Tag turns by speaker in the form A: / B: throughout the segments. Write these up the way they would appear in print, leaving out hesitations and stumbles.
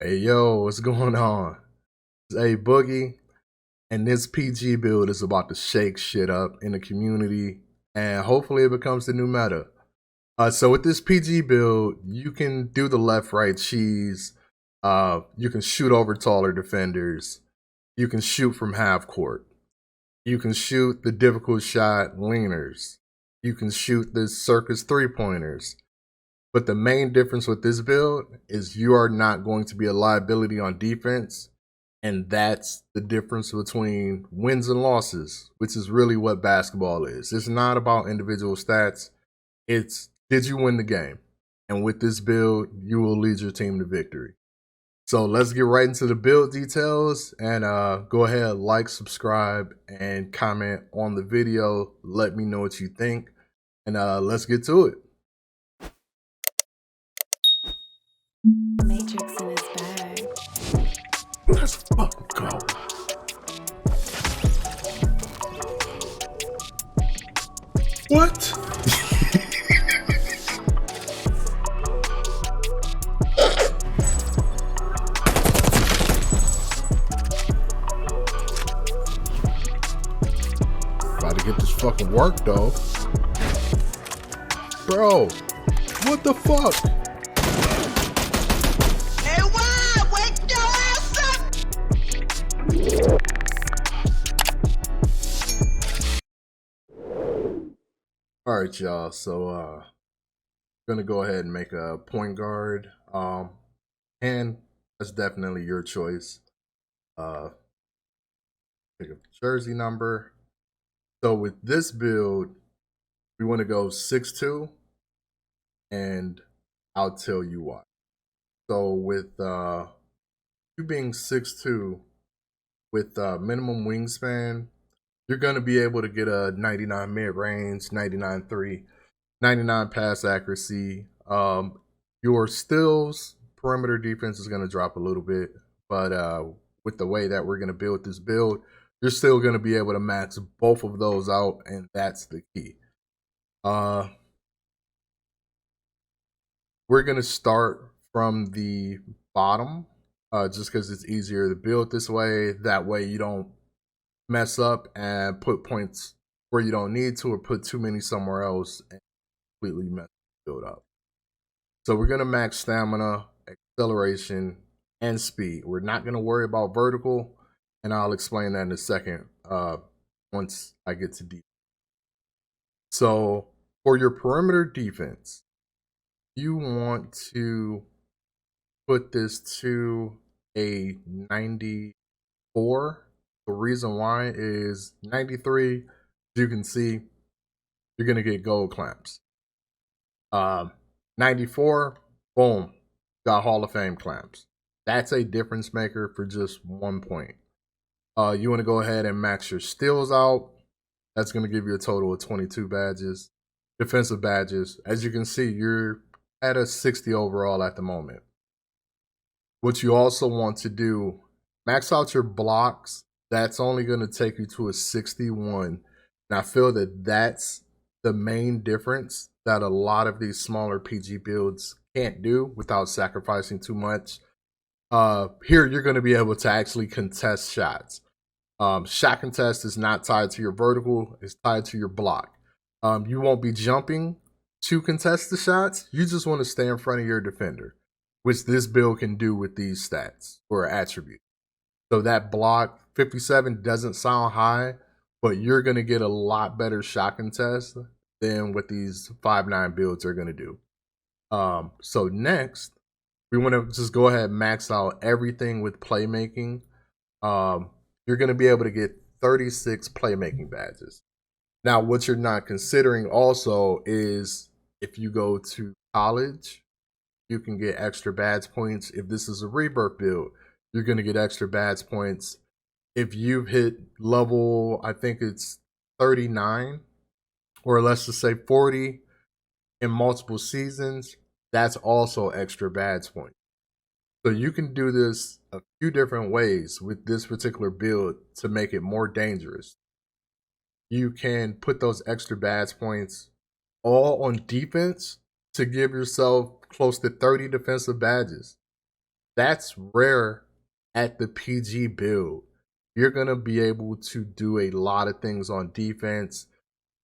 A: Hey yo, what's going on? It's A Boogie, and this PG build is about to shake shit up in the community, and hopefully it becomes the new meta. So with this PG build, you can do the left-right cheese. You can shoot over taller defenders. You can shoot from half court. You can shoot the difficult shot leaners. You can shoot the circus three-pointers. But the main difference with this build is you are not going to be a liability on defense. And that's the difference between wins and losses, which is really what basketball is. It's not about individual stats. It's did you win the game? And with this build, you will lead your team to victory. So let's get right into the build details and go ahead, like, subscribe, and comment on the video. Let me know what you think. And let's get to it.
B: Matrix in his bag.
A: Let's fucking go. What? About to get this fucking work though. Bro, what the fuck?
C: Hey, why? Wake your ass up!
A: Alright, y'all. So gonna go ahead and make a point guard. And that's definitely your choice. Pick a jersey number. So with this build, we want to go 6'2", and I'll tell you why. So with you being 6'2", with minimum wingspan, you're going to be able to get a 99 mid-range, 99.3, 99 pass accuracy. Your steals, perimeter defense is going to drop a little bit, but with the way that we're going to build this build, you're still going to be able to max both of those out, and that's the key. We're going to start from the bottom just because it's easier to build this way. That way you don't mess up and put points where you don't need to or put too many somewhere else and completely mess the build up. So we're going to max stamina, acceleration, and speed. We're not going to worry about vertical, and I'll explain that in a second once I get to deep. So for your perimeter defense, you want to put this to a 94. The reason why is 93, as you can see, you're going to get gold clamps. 94, boom, got Hall of Fame clamps. That's a difference maker for just 1 point. You want to go ahead and max your steals out. That's going to give you a total of 22 badges. Defensive badges, as you can see, you're at a 60 overall at the moment. What you also want to do, max out your blocks. That's only going to take you to a 61. And I feel that that's the main difference that a lot of these smaller PG builds can't do without sacrificing too much. Here, you're going to be able to actually contest shots. Shot contest is not tied to your vertical, it's tied to your block. You won't be jumping to contest the shots. You just want to stay in front of your defender, which this build can do with these stats or attributes. So that block 57 doesn't sound high, but you're going to get a lot better shot contest than what these 5'9" builds are going to do. So next, we want to just go ahead and max out everything with playmaking. You're going to be able to get 36 playmaking badges. Now, what you're not considering also is if you go to college, you can get extra badge points. If this is a rebirth build, you're going to get extra badge points. If you've hit level, I think it's 39, or let's just say 40 in multiple seasons, that's also extra badge points. So you can do this a few different ways with this particular build to make it more dangerous. You can put those extra badge points all on defense to give yourself close to 30 defensive badges. That's rare at the PG build. You're going to be able to do a lot of things on defense.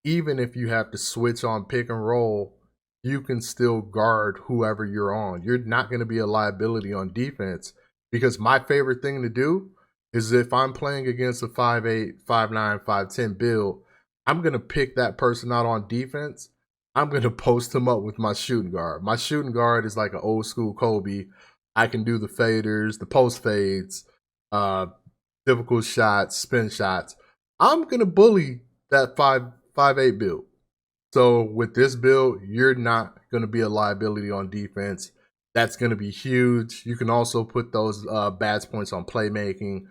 A: Even if you have to switch on pick and roll, you can still guard whoever you're on. You're not going to be a liability on defense, because my favorite thing to do is if I'm playing against a 5'8", 5'9", 5'10" build, I'm going to pick that person out on defense. I'm going to post him up with my shooting guard. My shooting guard is like an old school Kobe. I can do the faders, the post fades, difficult shots, spin shots. I'm going to bully that 5'8" build. So with this build, you're not going to be a liability on defense. That's going to be huge. You can also put those badge points on playmaking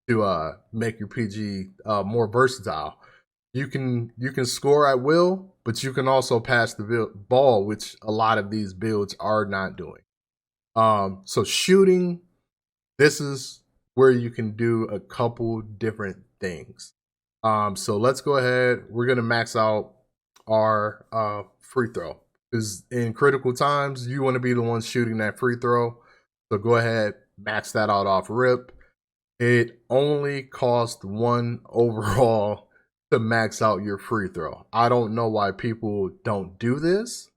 A: to make your PG more versatile. You can score at will, but you can also pass the ball, which a lot of these builds are not doing. So shooting, this is where you can do a couple different things. So let's go ahead. We're going to max out our free throw, because in critical times, you want to be the one shooting that free throw. So go ahead, max that out off rip. It only costs 1 overall to max out your free throw. I don't know why people don't do this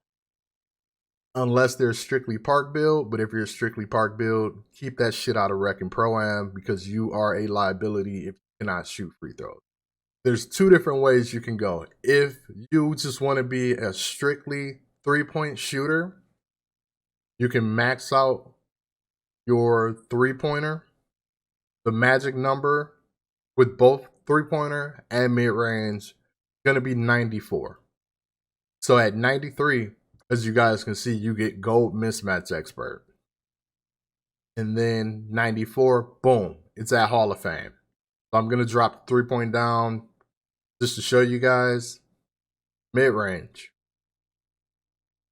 A: unless they're strictly park build. But if you're a strictly park build, keep that shit out of rec and pro-am, because you are a liability if you cannot shoot free throws. There's 2 different ways you can go. If you just want to be a strictly 3-point shooter, you can max out your 3-pointer. The magic number with both 3-pointer and mid-range going to be 94. So at 93, as you guys can see, you get gold mismatch expert. And then 94, boom, it's at Hall of Fame. So I'm going to drop the 3-point down just to show you guys. Mid-range,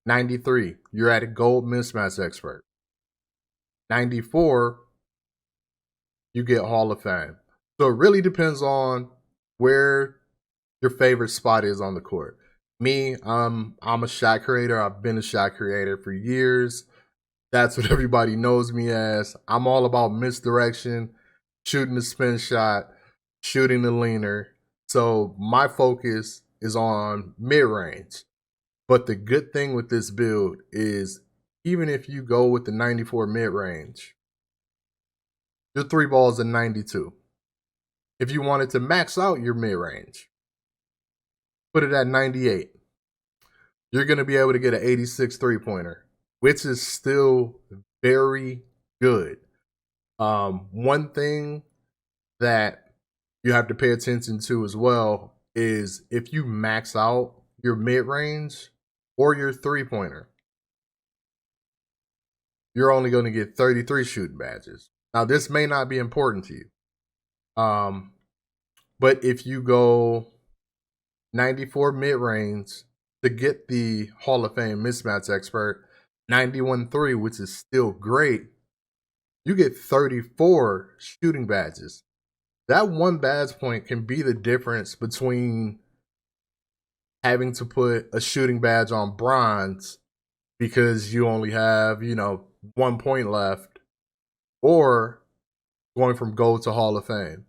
A: 93, you're at a gold mismatch expert. 94, you get Hall of Fame. So it really depends on where your favorite spot is on the court. Me, I'm a shot creator. I've been a shot creator for years. That's what everybody knows me as. I'm all about misdirection, shooting the spin shot, shooting the leaner. So my focus is on mid-range. But the good thing with this build is, even if you go with the 94 mid-range, your 3 balls are 92. If you wanted to max out your mid-range, put it at 98. You're going to be able to get an 86 3-pointer, which is still very good. One thing that you have to pay attention to as well is if you max out your mid-range or your 3-pointer, you're only going to get 33 shooting badges. Now, this may not be important to you. But if you go 94 mid-range to get the Hall of Fame mismatch expert, 91-3, which is still great, you get 34 shooting badges. That 1 badge point can be the difference between having to put a shooting badge on bronze because you only have, 1 point left, or going from gold to Hall of Fame,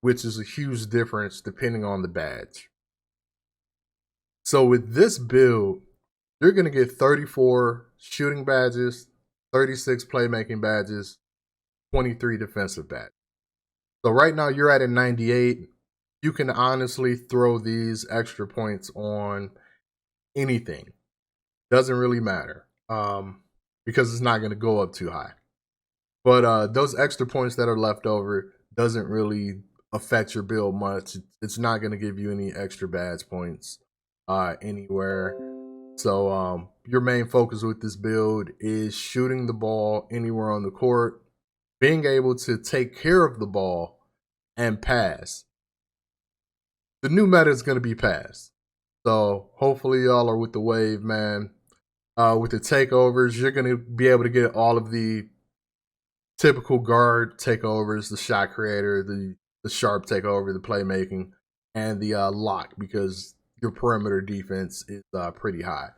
A: which is a huge difference depending on the badge. So with this build, you're going to get 34 shooting badges, 36 playmaking badges, 23 defensive badges. So right now you're at a 98. You can honestly throw these extra points on anything. Doesn't really matter because it's not going to go up too high. But those extra points that are left over doesn't really affect your build much. It's not going to give you any extra badge points anywhere. So your main focus with this build is shooting the ball anywhere on the court, being able to take care of the ball, and pass. The new meta is going to be pass. So hopefully y'all are with the wave, man. With the takeovers, you're going to be able to get all of the typical guard takeovers, the shot creator, the sharp takeover, the playmaking, and the lock, because your perimeter defense is pretty high.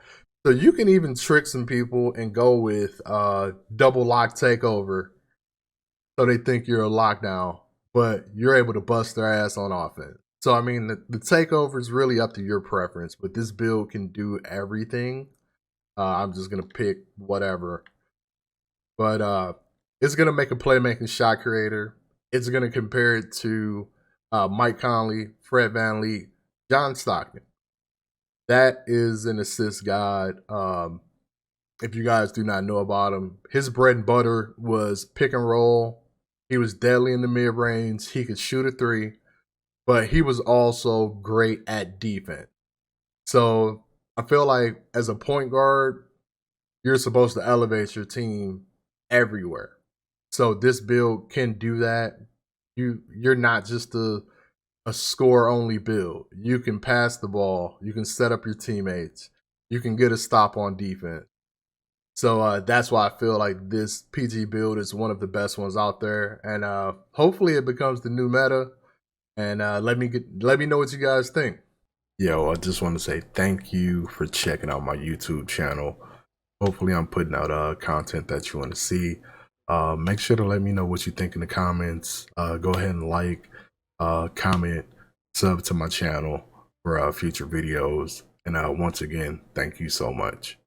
A: So you can even trick some people and go with double lock takeover, so they think you're a lockdown, but you're able to bust their ass on offense. So I mean, the takeover is really up to your preference, but this build can do everything. I'm just gonna pick whatever, but it's gonna make a playmaking shot creator. It's gonna compare it to Mike Conley, Fred VanVleet, John Stockton. That is an assist god. If you guys do not know about him, his bread and butter was pick and roll. He was deadly in the mid range. He could shoot a three, but he was also great at defense. So I feel like as a point guard, you're supposed to elevate your team everywhere. So this build can do that. You're not just a score only build. You can pass the ball, you can set up your teammates, you can get a stop on defense. So that's why I feel like this PG build is one of the best ones out there, and hopefully it becomes the new meta. And let me know what you guys think. Yo, I just want to say thank you for checking out my YouTube channel. Hopefully, I'm putting out content that you want to see. Make sure to let me know what you think in the comments. Go ahead and like, comment, sub to my channel for future videos. And once again, thank you so much.